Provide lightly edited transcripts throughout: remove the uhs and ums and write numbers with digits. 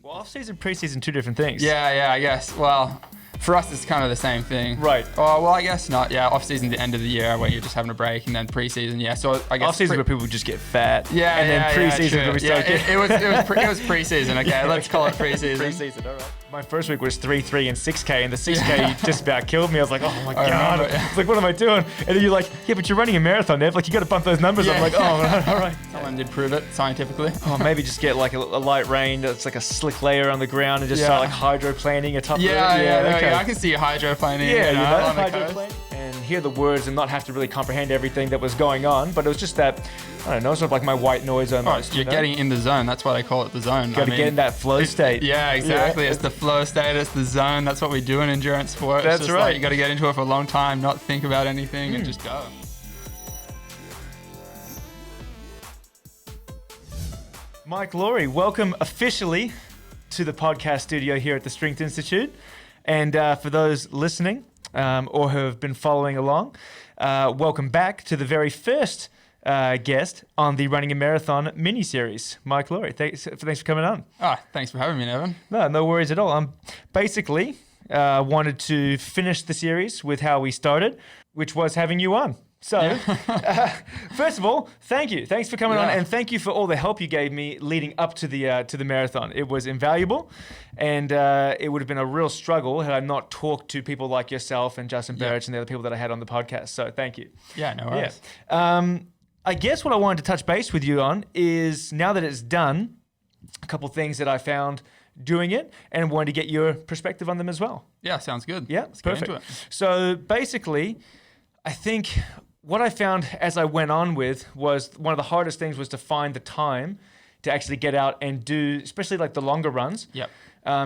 Well, off-season, pre-season, two different things. Yeah, I guess. Well, for us, it's kind of the same thing. Right. Oh, well, I guess not. Yeah, off-season, the end of the year where you're just having a break, and then pre-season. Yeah, so I guess off-season where people just get fat. Yeah, and then pre-season true. where we start it was pre-season. Okay, let's call it pre-season. Pre-season, all right. My first week was 3, 3, and 6K, and the 6K just about killed me. I was like, oh my God. It's like, what am I doing? And then you're like, yeah, but you're running a marathon, Nev. Like, you got to bump those numbers up. I'm like, oh, all right. Someone did prove it scientifically. Oh, maybe just get like a light rain that's like a slick layer on the ground and just start like hydroplaning atop of it. Yeah, I can see hydroplaning. Yeah, hydroplaning. And hear the words and not have to really comprehend everything that was going on. But it was just that, I don't know, sort of like my white noise almost. You're getting in the zone. That's why they call it the zone. Got to get in that flow state. Yeah, exactly. It's the flow state. It's the zone. That's what we do in endurance sport. That's right. Like you got to get into it for a long time, not think about anything, and just go. Mike Laurie, welcome officially to the podcast studio here at the Strength Institute. And for those listening or who have been following along, welcome back to the very first guest on the Running a Marathon mini-series. Mike Laurie, thanks for coming on. Thanks for having me, Nevin. No worries at all. Basically wanted to finish the series with how we started, which was having you on. So, first of all, thank you. Thanks for coming on, and thank you for all the help you gave me leading up to the marathon. It was invaluable, and it would have been a real struggle had I not talked to people like yourself and Justin Barrett and the other people that I had on the podcast. So, thank you. Yeah, no worries. Yeah. I guess what I wanted to touch base with you on is, now that it's done, a couple things that I found doing it, and wanted to get your perspective on them as well. Yeah, sounds good. Yeah, Let's perfect. get into it. So, basically, I think what I found as I went on with was one of the hardest things was to find the time to actually get out and do, especially like the longer runs. Yep.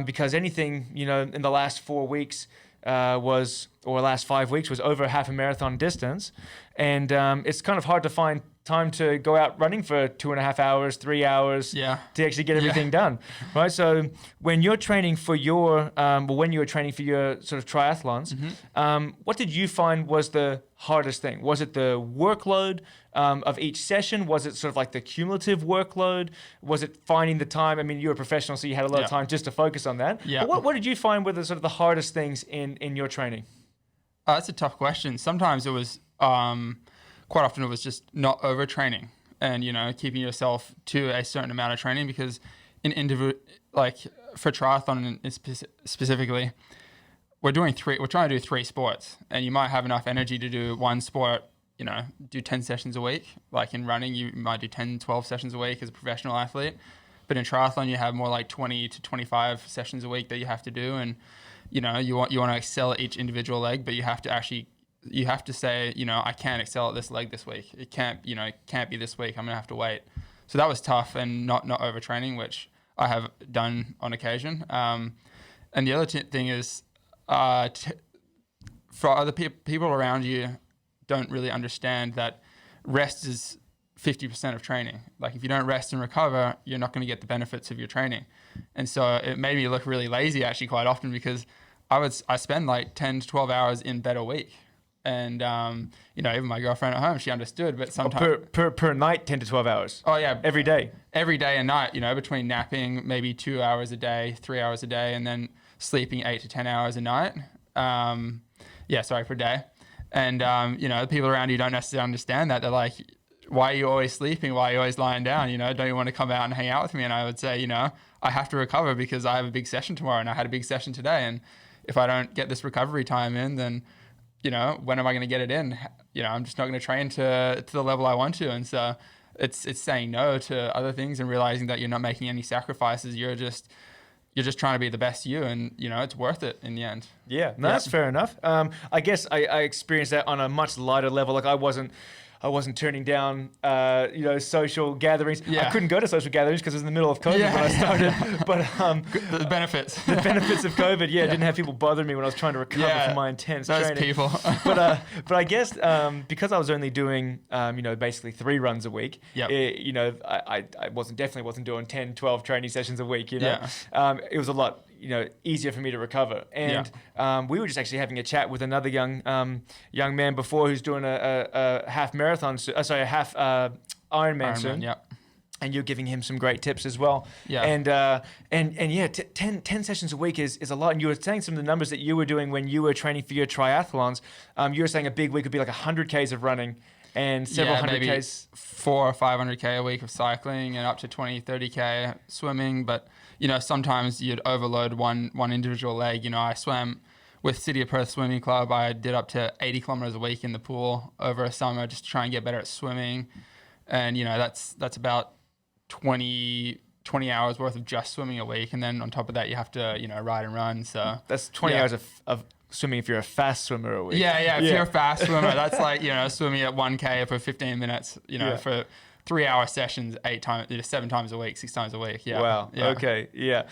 Because anything, in the last 4 weeks last 5 weeks was over half a marathon distance. And it's kind of hard to find time to go out running for 2.5 hours, 3 hours to actually get everything done, right? So when you're training for your, when you were training for your sort of triathlons, what did you find was the hardest thing? Was it the workload of each session? Was it sort of like the cumulative workload? Was it finding the time? I mean, you're a professional, so you had a lot of time just to focus on that. Yeah. But what did you find were the sort of the hardest things in your training? That's a tough question. Sometimes it was, quite often it was just not overtraining and, keeping yourself to a certain amount of training, because in for triathlon specifically, we're trying to do 3 sports, and you might have enough energy to do one sport, do 10 sessions a week. Like in running, you might do 10, 12 sessions a week as a professional athlete. But in triathlon, you have more like 20 to 25 sessions a week that you have to do. And, you want to excel at each individual leg, but you have to say, I can't excel at this leg this week. It can't be this week. I'm going to have to wait. So that was tough, and not overtraining, which I have done on occasion. And the other thing is, for other people around you don't really understand that rest is 50% of training. Like if you don't rest and recover, you're not going to get the benefits of your training. And so it made me look really lazy actually quite often, because I spend like 10 to 12 hours in bed a week. And, even my girlfriend at home, she understood, but sometimes... Per night, 10 to 12 hours? Oh, yeah. Every day? Every day and night, between napping maybe 2 hours a day, 3 hours a day, and then sleeping 8 to 10 hours a night. Per day. And, the people around you don't necessarily understand that. They're like, why are you always sleeping? Why are you always lying down? Don't you want to come out and hang out with me? And I would say, I have to recover because I have a big session tomorrow, and I had a big session today. And if I don't get this recovery time in, then... when am I going to get it in? I'm just not going to train to the level I want to. And so it's saying no to other things and realizing that you're not making any sacrifices. You're just trying to be the best you, and it's worth it in the end. Yeah, that's fair enough. I guess I experienced that on a much lighter level. Like I wasn't turning down, social gatherings. Yeah. I couldn't go to social gatherings because it was in the middle of COVID when I started. But the benefits of COVID, didn't have people bother me when I was trying to recover from my intense training. Those people. But I guess because I was only doing basically 3 runs a week. Yep. I definitely wasn't doing 10, 12 training sessions a week. It was a lot easier for me to recover. And we were just actually having a chat with another young man before, who's doing a half marathon, half Ironman soon. Yeah. and you're giving him some great tips as well. Yeah. And yeah, 10 sessions a week is a lot. And you were saying some of the numbers that you were doing when you were training for your triathlons. You were saying a big week would be like 100 Ks of running and several hundred maybe Ks. 400 or 500 K a week of cycling and up to 20, 30 K swimming. But, sometimes you'd overload one individual leg. I swam with City of Perth Swimming Club. I did up to 80 kilometers a week in the pool over a summer just to try and get better at swimming. And, that's about 20 hours worth of just swimming a week. And then on top of that, you have to, ride and run. So that's 20 hours of swimming if you're a fast swimmer a week. Yeah. If you're a fast swimmer, that's like, swimming at 1K for 15 minutes, for 3-hour sessions 7 times a week, 6 times a week. Yeah. Wow. Yeah. Okay. Yeah.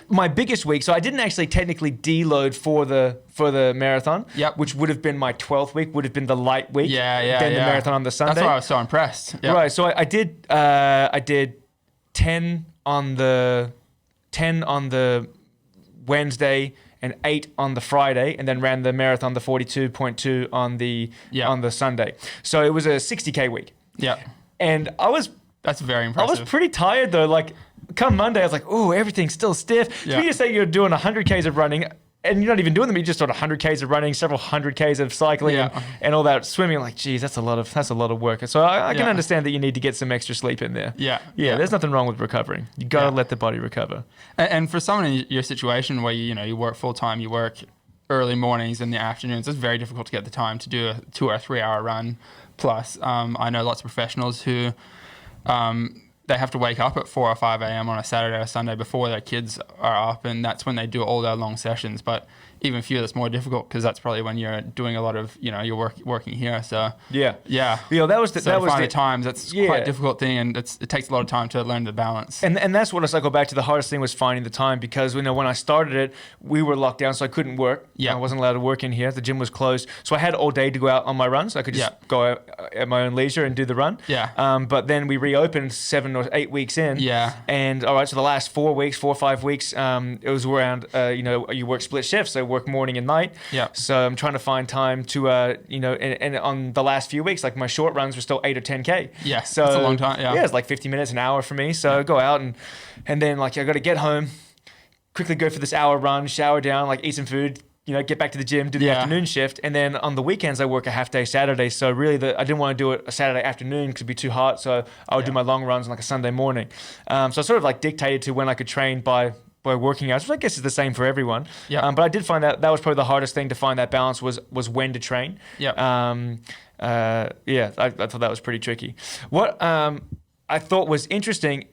My biggest week. So I didn't actually technically deload for the marathon. Yep. Which would have been my 12th week. Would have been the light week. Yeah. Then the marathon on the Sunday. That's why I was so impressed. Yep. Right. So I did 10 on the Wednesday and 8 on the Friday, and then ran the marathon, the 42.2 on the Sunday. So it was a 60K week. Yeah. And that's very impressive. I was pretty tired though. Like come Monday, I was like, oh, everything's still stiff. Yeah. So you say you're doing 100 Ks of running, and you're not even doing them. You're just doing 100 Ks of running, several hundred Ks of cycling, and all that swimming. Like, geez, that's a lot of work. So I can understand that you need to get some extra sleep in there. Yeah. There's nothing wrong with recovering. You got to let the body recover. And for someone in your situation where you work full time, you work early mornings and the afternoons, it's very difficult to get the time to do a 2 or 3 hour run. Plus, I know lots of professionals who they have to wake up at 4 or 5 a.m. on a Saturday or Sunday before their kids are up, and that's when they do all their long sessions. But even for you, that's more difficult because that's probably when you're doing a lot of, you're working here. So yeah. That was the times. That's quite a difficult thing, and it takes a lot of time to learn the balance. And that's what I cycle back to. The hardest thing was finding the time because when I started it, we were locked down, so I couldn't work. Yeah, I wasn't allowed to work in here. The gym was closed, so I had all day to go out on my runs. I could just go out at my own leisure and do the run. Yeah. But then we reopened 7 or 8 weeks in. Yeah. And all right, so the last 4 or 5 weeks, it was around you work split shifts, so work morning and night. Yeah. So I'm trying to find time to and on the last few weeks, like my short runs were still 8 or 10K. Yeah. So that's a long time. Yeah. It's like 50 minutes, an hour for me. So I go out and then like I got to get home, quickly go for this hour run, shower down, like eat some food, get back to the gym, do the afternoon shift. And then on the weekends, I work a half day Saturday. So really I didn't want to do it a Saturday afternoon because it'd be too hot. So I would do my long runs on like a Sunday morning. So I sort of like dictated to when I could train by working hours, which I guess is the same for everyone. Yeah. But I did find that was probably the hardest thing to find that balance was when to train. Yeah. I thought that was pretty tricky. What I thought was interesting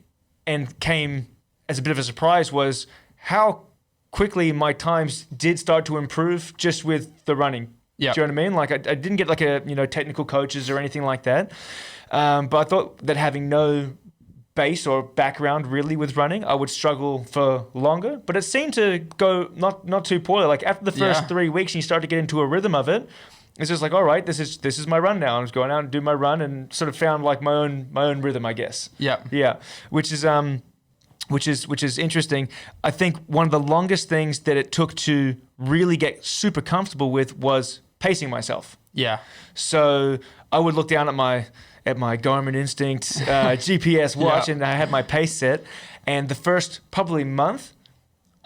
and came as a bit of a surprise was how quickly my times did start to improve just with the running. Yeah. Do you know what I mean? Like I didn't get like technical coaches or anything like that. But I thought that having no base or background really with running, I would struggle for longer. But it seemed to go not too poorly. Like after the first 3 weeks, and you start to get into a rhythm of it. It's just like, all right, this is my run now. I'm just going out and do my run and sort of found like my own rhythm, I guess. Yeah. Which is interesting. I think one of the longest things that it took to really get super comfortable with was pacing myself. Yeah. So I would look down at my Garmin Instinct GPS watch, and I had my pace set. And the first probably month,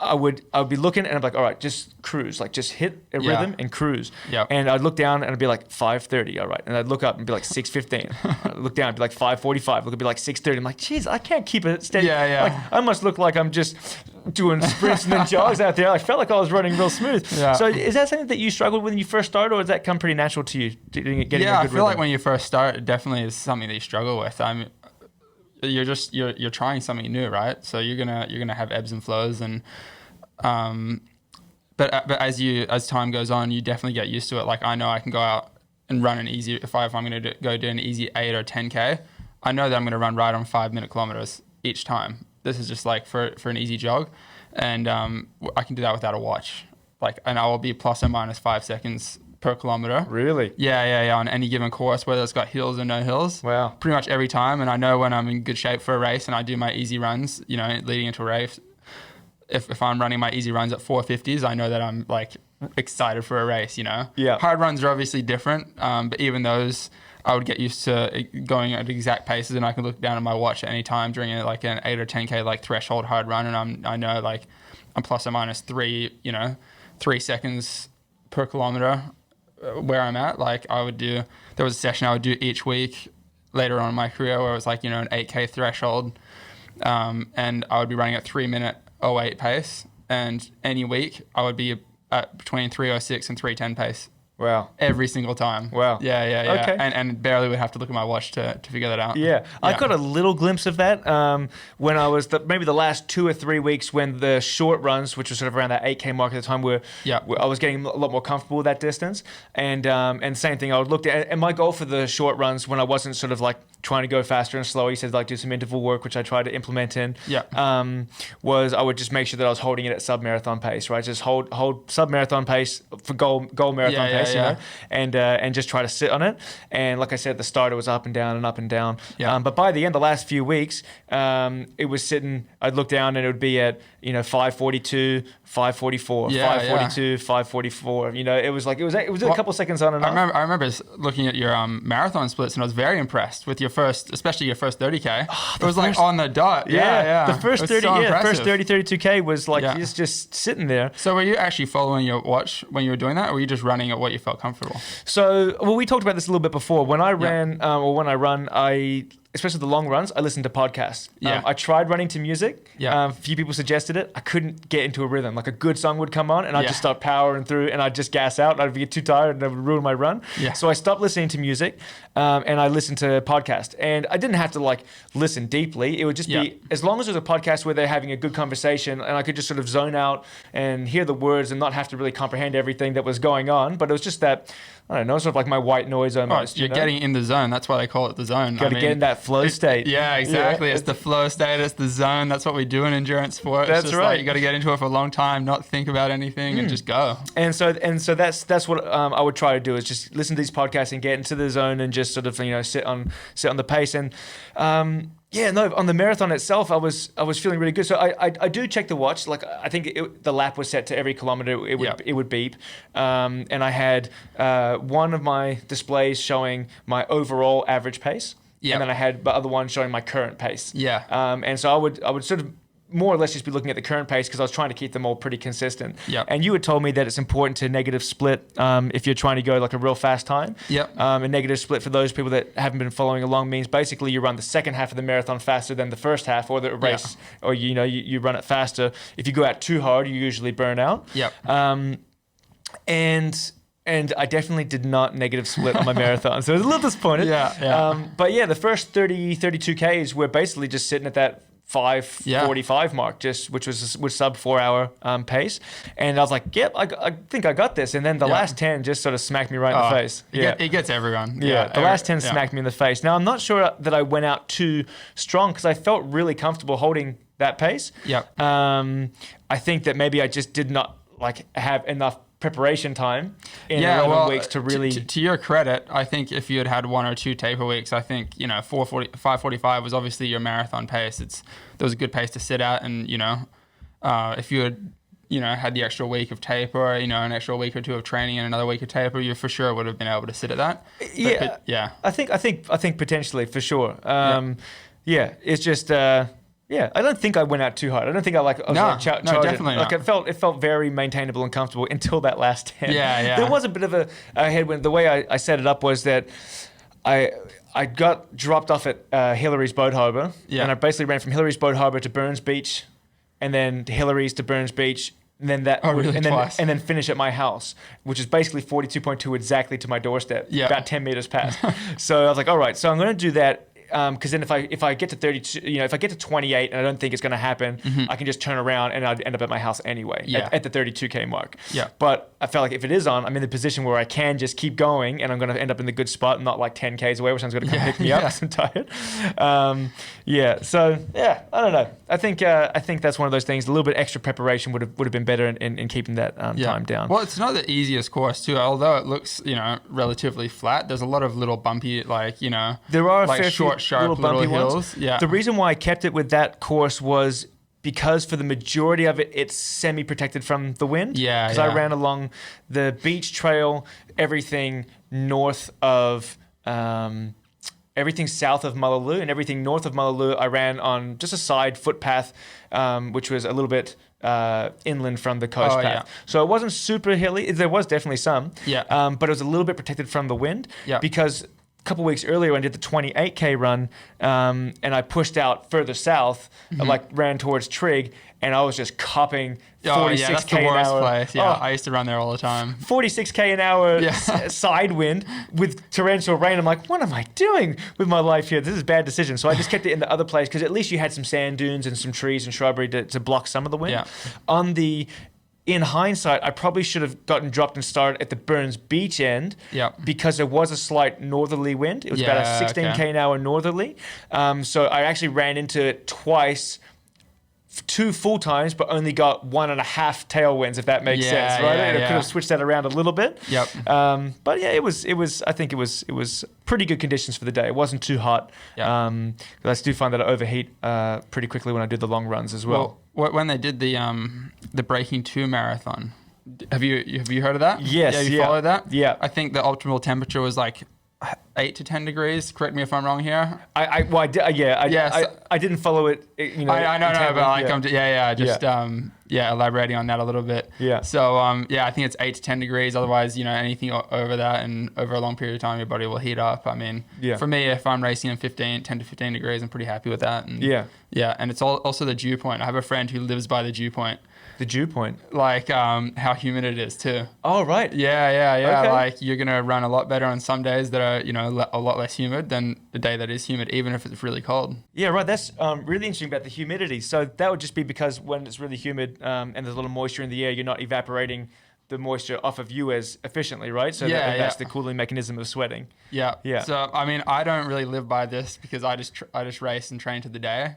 I would be looking and I'm like, all right, just cruise, like just hit a rhythm and cruise. Yeah. And I'd look down and I'd be like 5:30, all right. And I'd look up and be like 6:15. I'd look down and be like 5:45. Look, it'd be like 6:30. I'm like, geez, I can't keep it steady. Yeah. Like I must look like I'm just doing sprints and then jogs out there. I felt like I was running real smooth. Yeah. So is that something that you struggled with when you first started, or does that come pretty natural to you? Getting a good I feel rhythm? like when you first start, it definitely is something that you struggle with. You're trying something new, right? So you're gonna have ebbs and flows, and but as time goes on, you definitely get used to it. Like I know I can go out and run an easy if I'm going to go do an easy 8 or 10K. I know that I'm going to run right on 5-minute kilometers each time. This is just like for an easy jog, and I can do that without a watch. And I will be plus or minus 5 seconds per kilometer. Really? Yeah. On any given course, whether it's got hills or no hills. Wow. Pretty much every time, and I know when I'm in good shape for a race, and I do my easy runs, leading into a race. If I'm running my easy runs at 450s, I know that I'm like excited for a race, Yeah. Hard runs are obviously different, but even those, I would get used to going at exact paces, and I can look down at my watch at any time during like an 8 or 10K like threshold hard run, and I know like I'm plus or minus 3 seconds per kilometer where I'm at. Like there was a session I would do each week later on in my career where it was like, an 8K threshold, and I would be running at 3-minute 08 pace, and any week I would be at between 3:06 and 3:10 pace. Wow. Every single time. Wow. Yeah. Okay. And barely would have to look at my watch to figure that out. Yeah. I got a little glimpse of that when I was maybe the last 2 or 3 weeks when the short runs, which was sort of around that 8K mark at the time, where I was getting a lot more comfortable with that distance. And same thing, I would look at, and my goal for the short runs when I wasn't sort of like trying to go faster and slower, he said like do some interval work, which I tried to implement in, was I would just make sure that I was holding it at sub-marathon pace, right? Just hold sub-marathon pace for goal marathon pace, and just try to sit on it. And like I said, at the start, it was up and down and up and down. Yeah. But by the end, the last few weeks, it was sitting, I'd look down and it would be at, 5:42, 5:44, 5:42, 5:44. It was like, it was a couple seconds on and off. I remember looking at your marathon splits, and I was very impressed with your especially your first 30K. It was like on the dot. Yeah. The first 30, first 30, 32K was like, just sitting there. So were you actually following your watch when you were doing that, or were you just running at what you felt comfortable? So, we talked about this a little bit before. When I ran, or when I run, especially the long runs, I listen to podcasts. I tried running to music. A few people suggested it. I couldn't get into a rhythm. Like a good song would come on and I'd just start powering through, and I'd just gas out, and I'd get too tired and it would ruin my run. So I stopped listening to music, and I listened to podcasts. And I didn't have to like listen deeply. It would just be, as long as it was a podcast where they're having a good conversation and I could just sort of zone out and hear the words and not have to really comprehend everything that was going on. But it was just that, I don't know, sort of like my white noise almost. You're getting in the zone. That's why they call it the zone. Got to get in that flow state. Yeah, exactly. It's the flow state. It's the zone. That's what we do in endurance sport. That's right. Like you got to get into it for a long time, not think about anything, and just go. And so that's what I would try to do, is just listen to these podcasts and get into the zone and just sort of sit on the pace. And on the marathon itself, I was feeling really good. So I do check the watch. Like I think the lap was set to every kilometer. It would beep, and I had one of my displays showing my overall average pace, and then I had the other one showing my current pace. And so I would sort of more or less just be looking at the current pace, because I was trying to keep them all pretty consistent. And you had told me that it's important to negative split if you're trying to go like a real fast time. A negative split, for those people that haven't been following along, means basically you run the second half of the marathon faster than the first half, or the race, or you run it faster. If you go out too hard, you usually burn out. And I definitely did not negative split on my marathon, so I was a little disappointed. But the first 32 Ks were basically just sitting at that 5:45 mark, which was sub 4 hour pace, and I was like, "Yep, I think I got this." And then the last 10 just sort of smacked me right in the face. It gets everyone. The last 10 smacked me in the face. Now I'm not sure that I went out too strong, because I felt really comfortable holding that pace. I think that maybe I just did not have enough preparation time in 11 weeks to really... To your credit, I think if you had 1 or 2 taper weeks, I think, 5:45 was obviously your marathon pace. There was a good pace to sit at, and, if you had, had the extra week of taper, an extra week or 2 of training and another week of taper, you for sure would have been able to sit at that. I think potentially, for sure. It's just... I don't think I went out too hard. I don't think I was definitely not. It felt very maintainable and comfortable until that last 10. There was a bit of a headwind. The way I set it up was that I got dropped off at Hillary's Boat Harbour, and I basically ran from Hillary's Boat Harbour to Burns Beach, and then to Hillary's to Burns Beach, and then and then finish at my house, which is basically 42.2 exactly to my doorstep, about 10 meters past. So I was like, all right, so I'm going to do that. Because then if I get to 32, if I get to 28 and I don't think it's going to happen, I can just turn around and I'd end up at my house anyway at the 32K mark. But I felt like if it is on, I'm in the position where I can just keep going, and I'm going to end up in the good spot, not like 10 Ks away, where someone's going to come pick me up because I'm tired. I don't know. I think that's one of those things. A little bit extra preparation would have been better in keeping that time down. Well, it's not the easiest course too. Although it looks relatively flat, there's a lot of little bumpy there are a fair short, sharp little hills. The reason why I kept it with that course was because for the majority of it, it's semi-protected from the wind. Because I ran along the beach trail, everything north of everything south of Mullaloo, and everything north of Mullaloo I ran on just a side footpath, which was a little bit inland from the coast path. Yeah. So it wasn't super hilly. There was definitely some, but it was a little bit protected from the wind because a couple weeks earlier I did the 28K run, and I pushed out further south, like ran towards Trig, and I was just copping 46K that's the worst an hour. place. Yeah, I used to run there all the time. 46K an hour side wind with torrential rain. I'm like, what am I doing with my life here? This is a bad decision. So I just kept it in the other place because at least you had some sand dunes and some trees and shrubbery to block some of the wind. Yeah. In hindsight, I probably should have gotten dropped and started at the Burns Beach end because there was a slight northerly wind. It was about a 16K an hour northerly. So I actually ran into it twice, 2 full times, but only got 1.5 tailwinds, if that makes sense, right? I could have switched that around a little bit. But yeah, it was. I think it was pretty good conditions for the day. It wasn't too hot. I do find that I overheat pretty quickly when I do the long runs as well. When they did the Breaking 2 marathon, have you heard of that? Yes. Yeah, you followed that? Yeah. I think the optimal temperature was like 8 to 10 degrees. Correct me if I'm wrong here. I didn't follow it. I know, but elaborating on that a little bit. Yeah. So I think it's 8 to 10 degrees. Otherwise, anything over that and over a long period of time, your body will heat up. I mean, for me, if I'm racing in 10 to 15 degrees, I'm pretty happy with that. And and it's also the dew point. I have a friend who lives by the dew point. The dew point, like how humid it is too. Oh right. Yeah. Okay. Like you're gonna run a lot better on some days that are a lot less humid than the day that is humid, even if it's really cold. Yeah, right. That's really interesting about the humidity. So that would just be because when it's really humid and there's a lot of moisture in the air, you're not evaporating the moisture off of you as efficiently, right? So that's the cooling mechanism of sweating. Yeah. So I mean, I don't really live by this because I just race and train to the day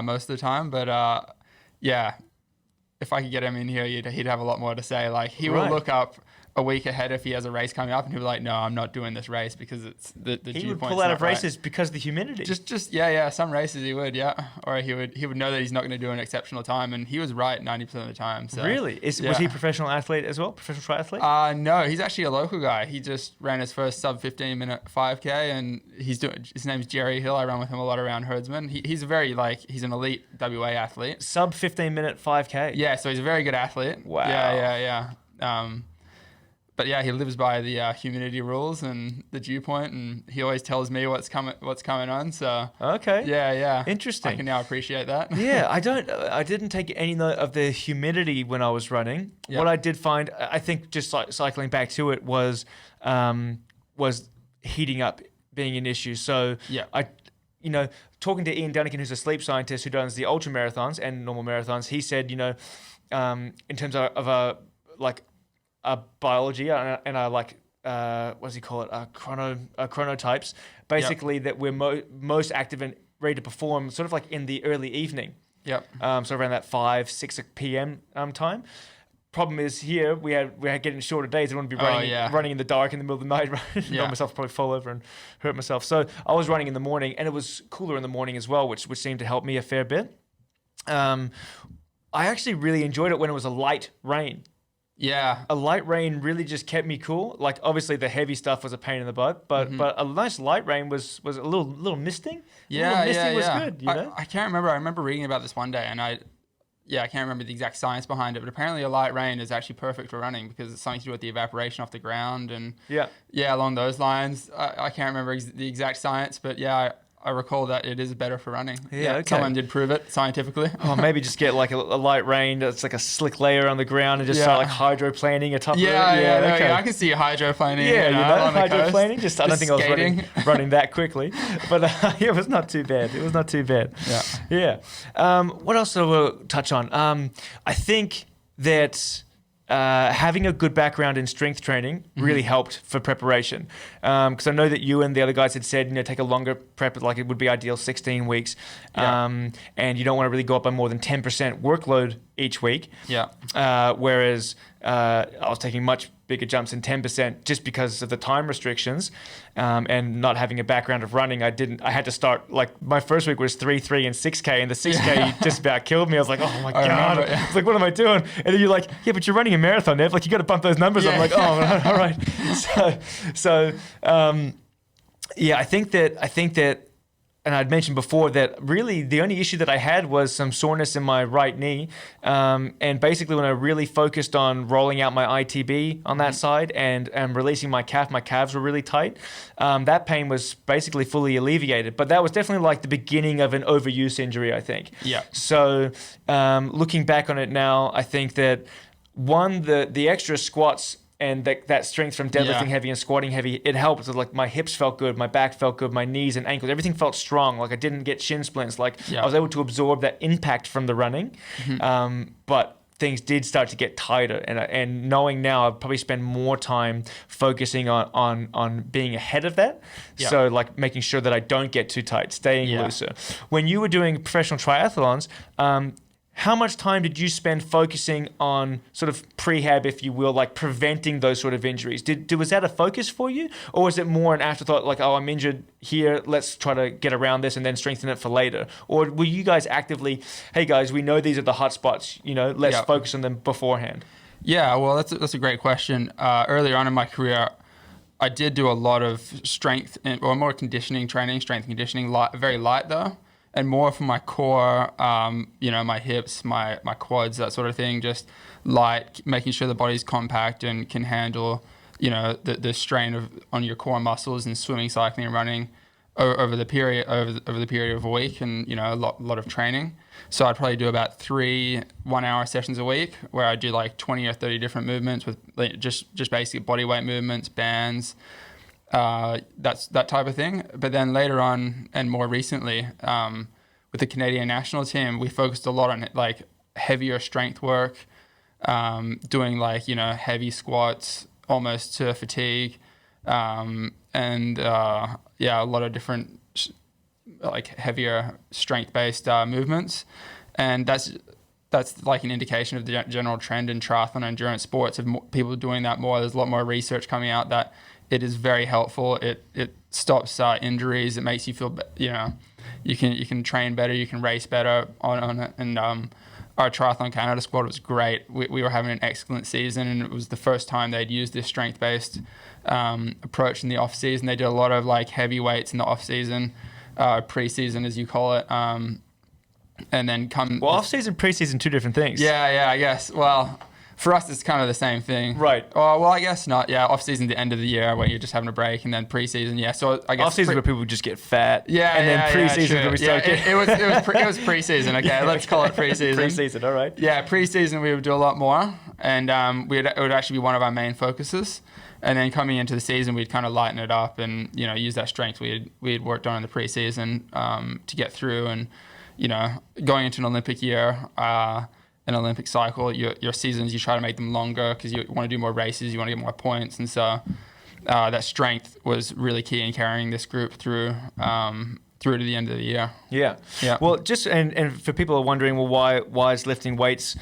most of the time. But if I could get him in here, he'd have a lot more to say. Like he will look up a week ahead if he has a race coming up, and he'll be like, "No, I'm not doing this race because it's the dew He would point's pull out not of races because of the humidity. Some races he would, or he would know that he's not going to do an exceptional time, and he was right 90% of the time. So really, was he a professional athlete as well? Professional triathlete? No, he's actually a local guy. He just ran his first sub 15-minute 5K, and his name's Jerry Hill. I run with him a lot around Herdsman. He's he's an elite WA athlete. Sub 15-minute 5K. Yeah, so he's a very good athlete. Wow. Yeah. But yeah, he lives by the humidity rules and the dew point, and he always tells me what's coming on. So okay, yeah, interesting. I can now appreciate that. Yeah, I didn't take any note of the humidity when I was running. Yeah. What I did find, I think, just like cycling back to it was heating up being an issue. So talking to Ian Dunnigan, who's a sleep scientist who does the ultra marathons and normal marathons, he said, in terms of a biology and what does he call it? Chronotypes. Basically, that we're most active and ready to perform sort of like in the early evening. Yep. So around that 5-6 p.m. Time. Problem is here we had getting shorter days. I wouldn't be running in the dark in the middle of the night. Right? Knock myself, probably fall over and hurt myself. So I was running in the morning, and it was cooler in the morning as well, which seemed to help me a fair bit. I actually really enjoyed it when it was a light rain. Yeah. A light rain really just kept me cool. Like obviously the heavy stuff was a pain in the butt, but a nice light rain was a little misting. Misting was good, I can't remember. I remember reading about this one day, and I can't remember the exact science behind it, but apparently a light rain is actually perfect for running because it's something to do with the evaporation off the ground and along those lines. I can't remember the exact science, but I recall that it is better for running. Yeah, okay. Someone did prove it scientifically. Oh, maybe just get like a light rain that's like a slick layer on the ground and just start like hydroplaning atop of it. I can see hydroplaning. Hydroplaning. I don't think I was running that quickly, but it was not too bad. Yeah. What else do I touch on? I think that having a good background in strength training really helped for preparation. Because I know that you and the other guys had said, take a longer prep, like it would be ideal 16 weeks. And you don't want to really go up by more than 10% workload each week. Whereas I was taking much bigger jumps in 10% just because of the time restrictions and not having a background of running. I had to start, like my first week was 3, 3 and 6K, and the 6K just about killed me. I was like, oh my God. I was like, what am I doing? And then you're like, yeah, but you're running a marathon, Nev. Like you got to bump those numbers. I'm like, oh, all right. Yeah, I think that, and I'd mentioned before that really the only issue that I had was some soreness in my right knee. And basically when I really focused on rolling out my ITB on that side and releasing my calves were really tight. That pain was basically fully alleviated. But that was definitely like the beginning of an overuse injury, I think. Yeah. So looking back on it now, I think that one, the extra squats and that strength from deadlifting heavy and squatting heavy, it helped. Like my hips felt good, my back felt good, my knees and ankles, everything felt strong. Like I didn't get shin splints. Like I was able to absorb that impact from the running. But things did start to get tighter, and knowing now, I'd probably spend more time focusing on being ahead of that. So like making sure that I don't get too tight, staying looser. When you were doing professional triathlons, how much time did you spend focusing on sort of prehab, if you will, like preventing those sort of injuries? Was that a focus for you? Or was it more an afterthought, like, oh, I'm injured here, let's try to get around this and then strengthen it for later? Or were you guys actively, hey guys, we know these are the hot spots, let's focus on them beforehand? Yeah, well, that's a great question. Earlier on in my career, I did do a lot of strength or more conditioning training, strength and conditioning, very light though. And more for my core, my hips, my quads, that sort of thing. Just light, making sure the body's compact and can handle, the strain on your core muscles and swimming, cycling, and running over the period of a week, and a lot of training. So I'd probably do about 3 1-hour sessions a week where I do like 20 or 30 different movements with just basic body weight movements, bands. That's that type of thing. But then later on and more recently, with the Canadian national team, we focused a lot on like heavier strength work, doing like, heavy squats almost to fatigue, and a lot of different like heavier strength-based movements. And that's like an indication of the general trend in triathlon and endurance sports of people doing that more. There's a lot more research coming out that it is very helpful. It stops injuries. It makes you feel, you can train better, you can race better on it. And our Triathlon Canada squad was great. We were having an excellent season, and it was the first time they'd used this strength-based approach in the off season. They did a lot of like heavy weights in the off season, pre-season as you call it. And then off season, pre-season, two different things. Yeah, I guess. Well, for us, it's kind of the same thing. Right. Oh, well, I guess not. Yeah, off-season, the end of the year where you're just having a break, and then pre-season, So I guess off-season where people just get fat. Yeah, and then pre-season where we start getting... it was pre-season. Okay, let's call it pre-season. Pre-season, all right. Yeah, pre-season we would do a lot more, and it would actually be one of our main focuses. And then coming into the season, we'd kind of lighten it up and use that strength we had worked on in the pre-season to get through, and going into an Olympic year. An Olympic cycle, your seasons, you try to make them longer because you want to do more races, you want to get more points, and so that strength was really key in carrying this group through to the end of the year. Yeah. Well, just and for people who are wondering, well, why is lifting weights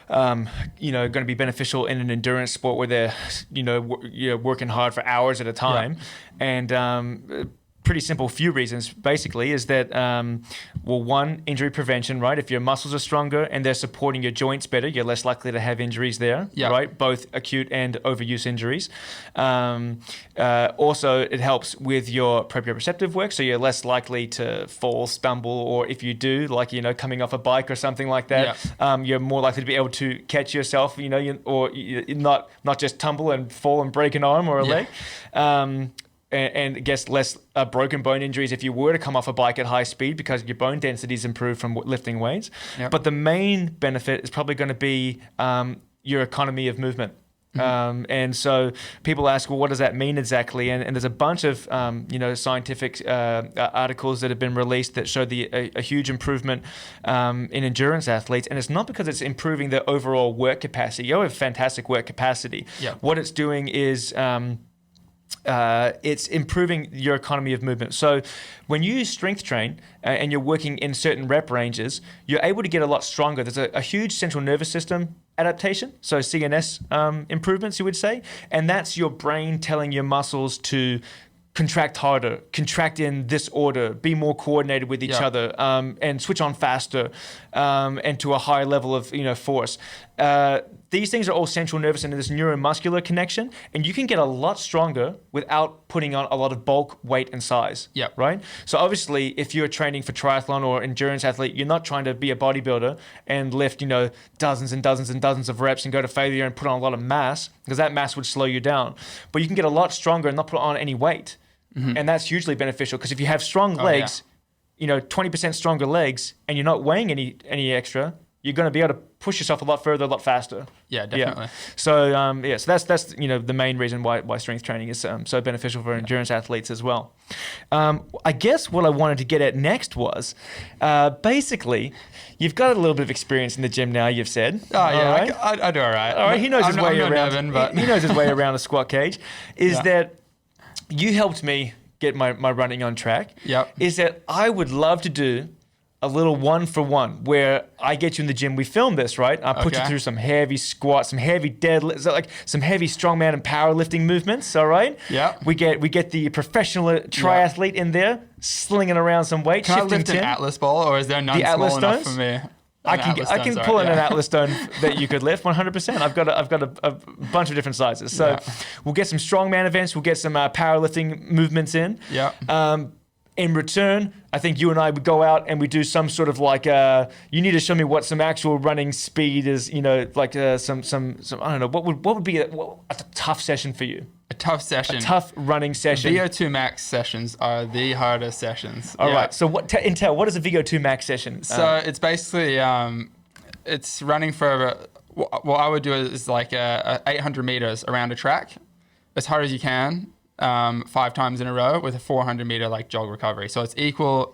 going to be beneficial in an endurance sport where they're working hard for hours at a time, and pretty simple few reasons basically is that one, injury prevention, right? If your muscles are stronger and they're supporting your joints better, you're less likely to have injuries there, right? Both acute and overuse injuries. Also, it helps with your proprioceptive work, so you're less likely to fall, stumble, or if you do, like coming off a bike or something like that, you're more likely to be able to catch yourself, or not just tumble and fall and break an arm or a leg. And I guess less broken bone injuries if you were to come off a bike at high speed because your bone density is improved from lifting weights. But the main benefit is probably going to be your economy of movement. And so people ask, well, what does that mean exactly? And there's a bunch of scientific articles that have been released that show a huge improvement in endurance athletes. And it's not because it's improving their overall work capacity. You have fantastic work capacity. What it's doing is it's improving your economy of movement. So when you strength train and you're working in certain rep ranges, you're able to get a lot stronger. There's a huge central nervous system adaptation, so CNS improvements, you would say, and that's your brain telling your muscles to contract harder, contract in this order, be more coordinated with each other, and switch on faster, and to a higher level of force. These things are all central nervous and this neuromuscular connection, and you can get a lot stronger without putting on a lot of bulk, weight, and size. Yep. Right? So obviously, if you're training for triathlon or endurance athlete, you're not trying to be a bodybuilder and lift, dozens and dozens and dozens of reps and go to failure and put on a lot of mass, because that mass would slow you down. But you can get a lot stronger and not put on any weight. Mm-hmm. And that's hugely beneficial, because if you have strong legs, 20% stronger legs, and you're not weighing any extra, you're going to be able to push yourself a lot further, a lot faster. Yeah, definitely. Yeah. So so that's the main reason why strength training is so beneficial for endurance athletes as well. I guess what I wanted to get at next was basically, you've got a little bit of experience in the gym now. You've said. Oh yeah, right? I do all right. All right, he knows his way around. Nevin, but he knows his way around a squat cage. That you helped me get my running on track. Yep. Is that I would love to do a little 1-for-1 where I get you in the gym. We film this, right? I put you through some heavy squats, some heavy deadlifts, like some heavy strongman and powerlifting movements. All right. Yeah. We get the professional triathlete in there, slinging around some weight. Can I lift an Atlas ball, or is there none small enough for me? I can pull in an Atlas stone that you could lift 100%. I've got a bunch of different sizes. So we'll get some strongman events. We'll get some powerlifting movements in. Yeah. In return, I think you and I would go out and we do some sort of you need to show me what some actual running speed is, some I don't know, what would be a tough session for you? A tough session. A tough running session. VO2 max sessions are the hardest sessions. All right. So what is a VO2 max session? So it's basically, it's running for, what I would do is like 800 meters around a track as hard as you can. 5 times in a row with a 400 meter jog recovery. So it's equal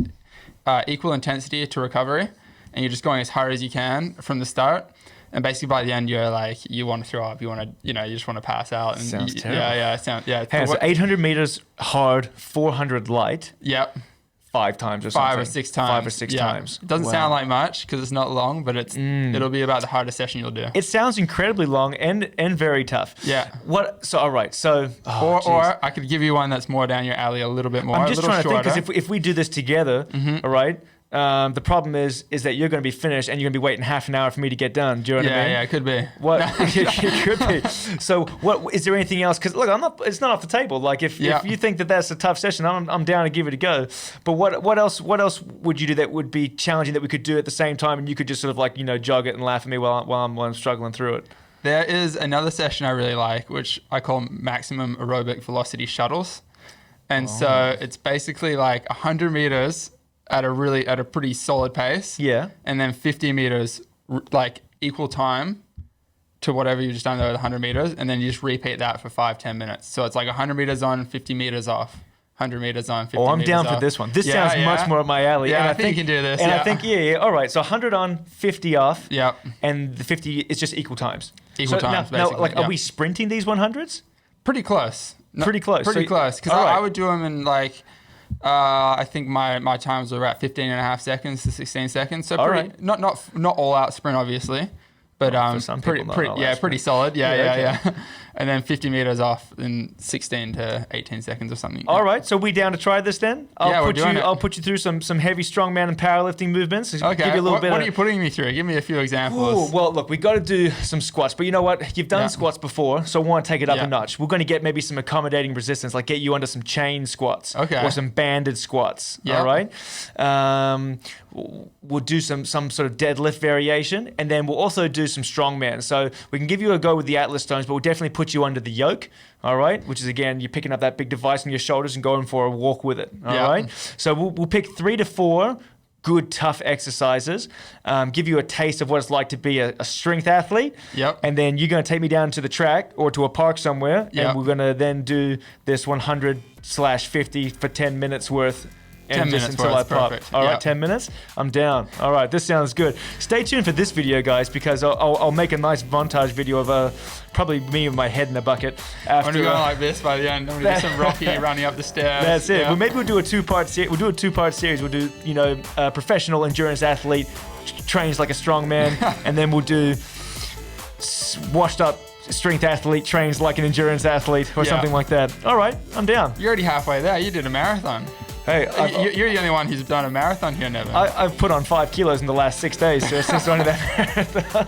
intensity to recovery, and you're just going as hard as you can from the start. And basically by the end, you're you want to throw up, you want to, you just want to pass out. And sounds terrible. Yeah. Hey, so 800 meters hard, 400 light. Yep. 5 times or something. 5 or 6 times. 5 or 6 times. It doesn't sound like much because it's not long, but it'll be about the hardest session you'll do. It sounds incredibly long and very tough. Yeah. All right. So, or I could give you one that's more down your alley a little bit more. I'm just trying to think, because if we do this together, all right, the problem is that you're going to be finished and you're going to be waiting half an hour for me to get done. Do you know what I mean? Yeah, it could be. What it could be. So, what is there anything else? Because look, it's not off the table. If you think that that's a tough session, I'm down to give it a go. But what else would you do that would be challenging that we could do at the same time, and you could just sort of jog it and laugh at me while I'm struggling through it? There is another session I really like, which I call maximum aerobic velocity shuttles, and so it's basically 100 meters at a pretty solid pace. Yeah. And then 50 meters, equal time to whatever you just done there with 100 meters. And then you just repeat that for 5-10 minutes. So it's 100 meters on, 50 meters off. 100 meters on, 50 meters off. I'm down for this one. This sounds much more up my alley. Yeah, and I think you can do this. And I think, all right. So 100 on, 50 off. Yeah. And the 50 is just equal times. Equal times, basically. Are we sprinting these 100s? Pretty close. Pretty close. Pretty close. Because I would do them in I think my times were about 15.5 seconds to 16 seconds. So not all out sprint, obviously, but for some people, pretty solid. Yeah. And then 50 meters off in 16 to 18 seconds or something. All right, so we down to try this then? I'll put you through some heavy strongman and powerlifting movements. Okay. Give you a little bit. What are you putting me through? Give me a few examples. Ooh, well, look, we got to do some squats, but you know what? You've done squats before, so I want to take it up a notch. We're going to get maybe some accommodating resistance, get you under some chain squats, or some banded squats. All right. We'll do some sort of deadlift variation, and then we'll also do some strongman. So we can give you a go with the Atlas stones, but we'll definitely put you under the yoke, all right? Which is, again, you're picking up that big device on your shoulders and going for a walk with it, all right? So we'll pick 3 to 4 good, tough exercises, give you a taste of what it's like to be a strength athlete, and then you're going to take me down to the track or to a park somewhere, and we're going to then do this 100/50 for 10 minutes worth. 10 minutes until I pop. Perfect. All right, 10 minutes? I'm down. All right, this sounds good. Stay tuned for this video, guys, because I'll make a nice montage video of probably me with my head in a bucket. I'm going like this by the end. I'm going to do some Rocky running up the stairs. That's it. Well, maybe we'll do a two-part series. We'll do a two-part series. We'll do, a professional endurance athlete trains like a strong man, and then we'll do washed up strength athlete trains like an endurance athlete or Yeah. something like that. All right, I'm down. You're already halfway there. You did a marathon. Hey, You're the only one who's done a marathon here, Nevin. I've put on 5 kilos in the last 6 days since running that marathon.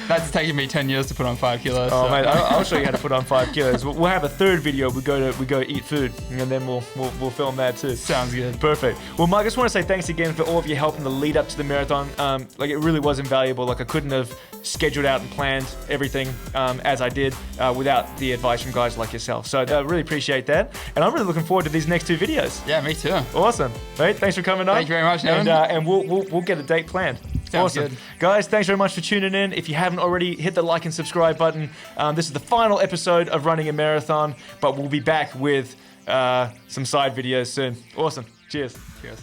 That's taken me 10 years to put on 5 kilos. Oh, so. mate, I'll show you how to put on 5 kilos. We'll have a third video. We go eat food, and then we'll film that too. Sounds good. Perfect. Well, Mike, I just want to say thanks again for all of your help in the lead up to the marathon. Like, it really was invaluable. Like, I couldn't have scheduled out and planned everything as I did without the advice from guys like yourself. So I really appreciate that, and I'm really looking forward to these next 2 videos. Yeah, me too. Awesome, mate. Thanks for coming on. Thank you very much, Nevin. And we'll get a date planned. Sounds Awesome. good. Guys, thanks very much for tuning in. If you haven't already, hit the like and subscribe button. This is the final episode of Running a Marathon, but we'll be back with some side videos soon. Awesome. Cheers. Cheers.